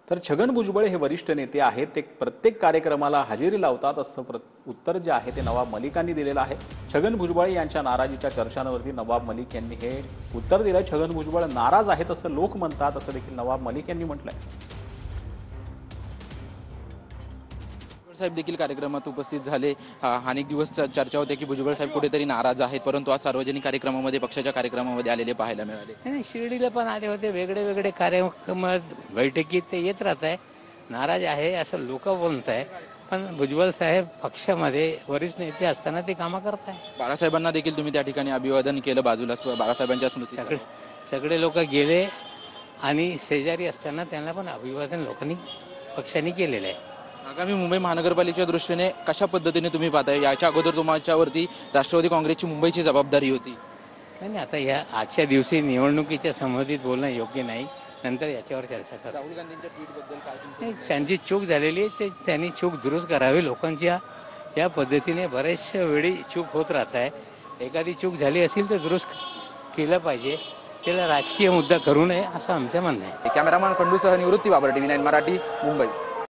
तर छगन भुजबळ हे वरिष्ठ नेते आहेत, ते प्रत्येक कार्यक्रमाला हजेरी लावतात असं उत्तर जे आहे ते नवाब मलिकांनी दिलेलं आहे। छगन भुजबळ यांच्या नाराजीच्या चर्चांवरती नवाब मलिक यांनी हे उत्तर दिलं। छगन भुजबळ नाराज आहेत असं लोक म्हणतात असं देखील नवाब मलिक यांनी म्हटलंय। साहेब देखील कार्यक्रमात उपस्थित झाले। अनेक दिवस चर्चा होते की भुजबळ साहेब कुठेतरी नाराज आहेत, परंतु आज सार्वजनिक कार्यक्रमामध्ये पक्षाच्या कार्यक्रमामध्ये आलेले पाहायला मिळाले। नाही, शिर्डीला पण आले होते, वेगळे वेगळे कार्यक्रम बैठकीत ते येत राहत आहे। नाराज आहे असं लोक बोलत आहे, पण भुजबळ साहेब पक्षामध्ये वरिष्ठ नेते असताना ते कामं करत आहे। बाळासाहेबांना देखील तुम्ही त्या ठिकाणी अभिवादन केलं, बाजूला बाळासाहेबांच्या स्मृती सगळे लोक गेले आणि शेजारी असताना त्यांना पण अभिवादन लोकांनी पक्षाने केलेलं आहे। आगामी मुंबई महानगरपालिकेच्या दृष्टीने कशा पद्धतीने तुम्ही पाहताय? याच्या अगोदर तुमच्यावरती राष्ट्रवादी काँग्रेसची मुंबईची जबाबदारी होती। नाही, आता या आजच्या दिवशी निवडणुकीच्या संबंधित बोलणं योग्य नाही, नंतर याच्यावर चर्चा करा। राहुल गांधींच्या ट्विटबद्दल काय नाही, त्यांची चूक झालेली आहे, ते त्यांनी चूक दुरुस्त करावी। लोकांच्या या पद्धतीने बऱ्याचशा वेळी चूक होत राहत आहे। एखादी चूक झाली असेल तर दुरुस्त केलं पाहिजे, त्याला राजकीय मुद्दा करू नये असं आमचं म्हणणं आहे। कॅमेरामॅन खंडूसह निवृत्ती बाबर, TV9 मराठी, मुंबई।